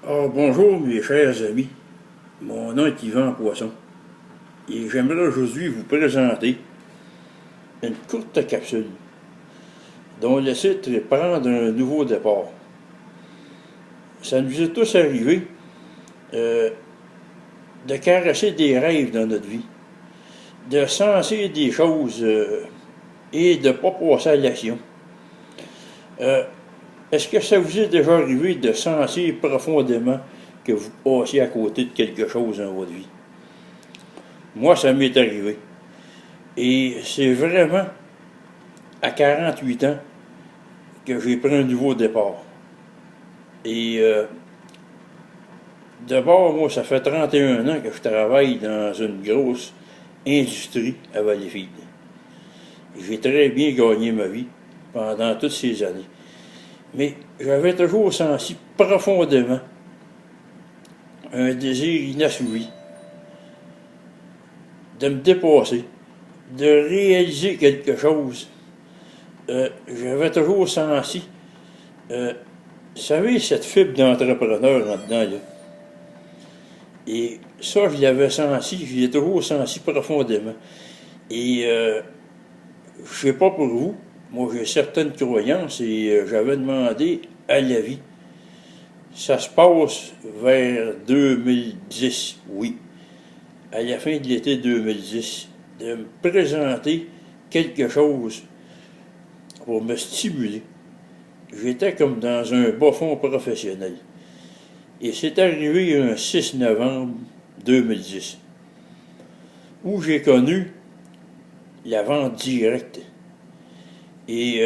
Bonjour mes chers amis, mon nom est Yvan Poisson et j'aimerais aujourd'hui vous présenter une courte capsule dont le titre est Prendre un nouveau départ. Ça nous est tous arrivé euh, de caresser des rêves dans notre vie, de sentir des choses et de ne pas passer à l'action. Euh, Est-ce que ça vous est déjà arrivé de sentir profondément que vous passiez à côté de quelque chose dans votre vie? Moi, ça m'est arrivé. Et c'est vraiment à 48 ans que j'ai pris un nouveau départ. Et d'abord, moi, ça fait 31 ans que je travaille dans une grosse industrie à Valleyfield. J'ai très bien gagné ma vie pendant toutes ces années. Mais j'avais toujours senti profondément un désir inassouvi de me dépasser, de réaliser quelque chose. J'avais toujours senti, vous savez, cette fibre d'entrepreneur là-dedans, là. Et ça, je l'avais senti, je l'ai toujours senti profondément. Et je ne sais pas pour vous, moi j'ai certaines croyances et j'avais demandé à la vie. Ça se passe vers 2010, oui, à la fin de l'été 2010, de me présenter quelque chose pour me stimuler. J'étais comme dans un bas fond professionnel. Et c'est arrivé un 6 novembre 2010, où j'ai connu la vente directe. Et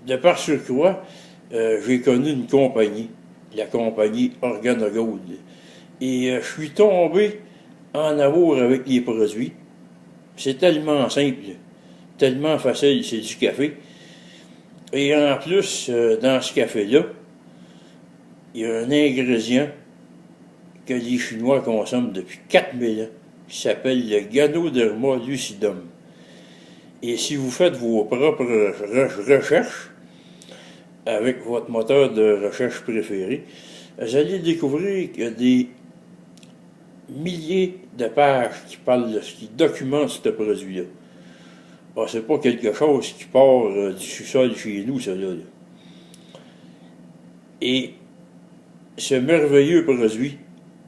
de par surcroît, j'ai connu une compagnie, la compagnie Organogold. Et je suis tombé en amour avec les produits. C'est tellement simple, tellement facile, c'est du café. Et en plus, dans ce café-là, il y a un ingrédient que les Chinois consomment depuis 4000 ans, qui s'appelle le Ganoderma lucidum. Et si vous faites vos propres recherches avec votre moteur de recherche préféré, vous allez découvrir qu'il y a des milliers de pages qui parlent, qui documentent ce produit-là. Ah, c'est pas quelque chose qui part du sous-sol chez nous, ça là. Et ce merveilleux produit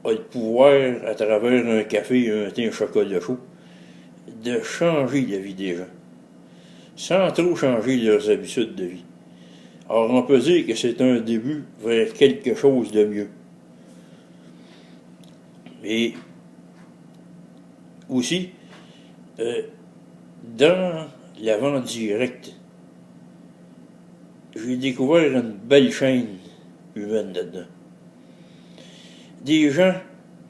a le pouvoir, à travers un café, un thé, un chocolat chaud, de changer la vie des gens, sans trop changer leurs habitudes de vie. Alors, on peut dire que c'est un début vers quelque chose de mieux. Et aussi, dans la vente directe, j'ai découvert une belle chaîne humaine là-dedans. Des gens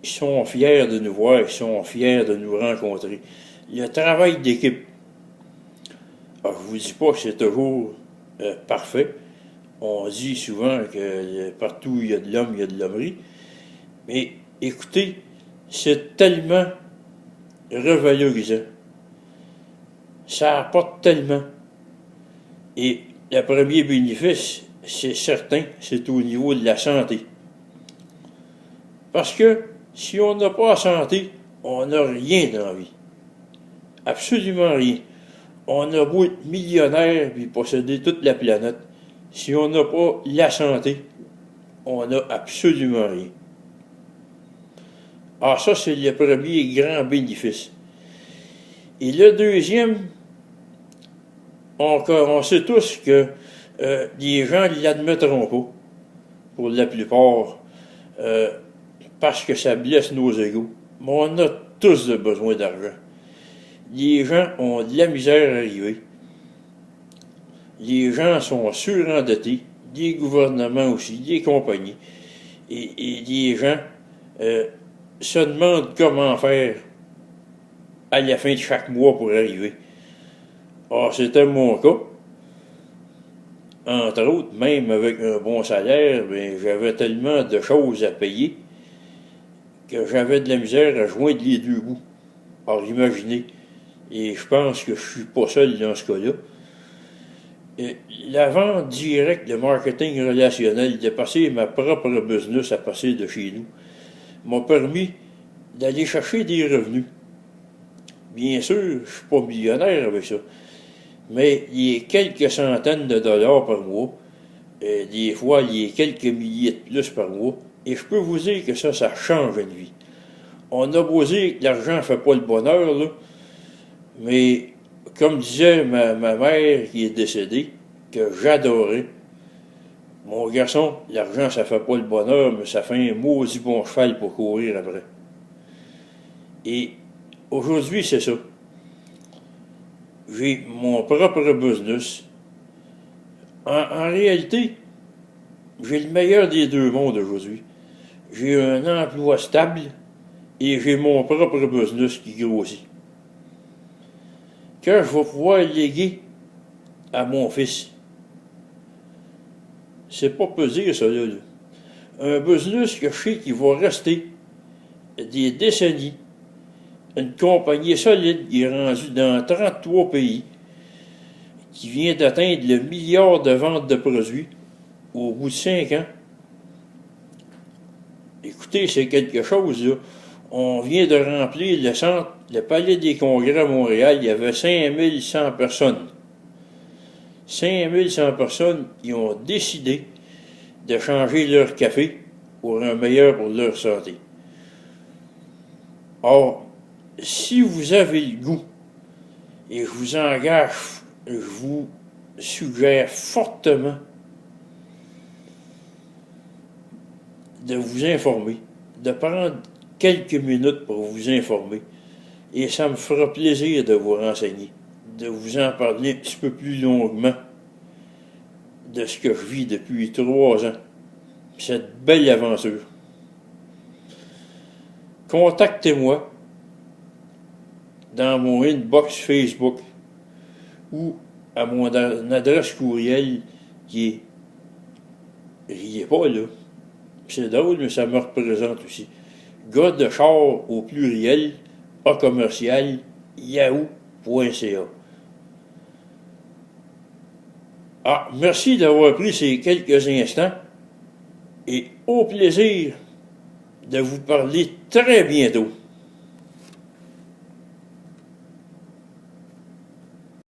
qui sont fiers de nous voir, qui sont fiers de nous rencontrer. Le travail d'équipe. Alors, je ne vous dis pas que c'est toujours parfait. On dit souvent que partout où il y a de l'homme, il y a de l'hommerie. Mais écoutez, c'est tellement revalorisant. Ça apporte tellement. Et le premier bénéfice, c'est certain, c'est au niveau de la santé. Parce que si on n'a pas la santé, on n'a rien dans la vie. Absolument rien. On a beau être millionnaire et posséder toute la planète. Si on n'a pas la santé, on n'a absolument rien. Alors ça, c'est le premier grand bénéfice. Et le deuxième, on sait tous que les gens ne l'admettront pas, pour la plupart, parce que ça blesse nos égos. Mais on a tous besoin d'argent. Les gens ont de la misère à arriver. Les gens sont surendettés, les gouvernements aussi, les compagnies. Et les gens se demandent comment faire à la fin de chaque mois pour arriver. Ah, c'était mon cas. Entre autres, même avec un bon salaire, ben, j'avais tellement de choses à payer que j'avais de la misère à joindre les deux bouts. Alors imaginez, et je pense que je suis pas seul dans ce cas-là. La vente directe, le marketing relationnel, de passer ma propre business à passer de chez nous, m'a permis d'aller chercher des revenus. Bien sûr, je ne suis pas millionnaire avec ça, mais il y a quelques centaines de dollars par mois, des fois il y a quelques milliers de plus par mois, et je peux vous dire que ça change une vie. On a beau dire que l'argent ne fait pas le bonheur, là, mais comme disait ma mère qui est décédée, que j'adorais, mon garçon, l'argent ça fait pas le bonheur, mais ça fait un maudit bon cheval pour courir après. Et aujourd'hui, c'est ça. J'ai mon propre business. En réalité, j'ai le meilleur des deux mondes aujourd'hui. J'ai un emploi stable et j'ai mon propre business qui grossit. Que je vais pouvoir léguer à mon fils. C'est pas pesé, ça, là. Un business que je sais qu'il va rester des décennies. Une compagnie solide qui est rendue dans 33 pays, qui vient d'atteindre le milliard de ventes de produits au bout de 5 ans. Écoutez, c'est quelque chose, là. On vient de remplir le centre, le Palais des Congrès à Montréal, il y avait 5100 personnes. 5100 personnes qui ont décidé de changer leur café pour un meilleur pour leur santé. Or, si vous avez le goût, et je vous engage, je vous suggère fortement de vous informer, de prendre quelques minutes pour vous informer, et ça me fera plaisir de vous renseigner, de vous en parler un petit peu plus longuement de ce que je vis depuis 3 ans, cette belle aventure. Contactez-moi dans mon inbox Facebook ou à mon adresse courriel qui est, riez pas là, c'est drôle, mais ça me représente aussi. Gars de char au pluriel, A commercial, yahoo.ca. Ah, merci d'avoir pris ces quelques instants et au plaisir de vous parler très bientôt.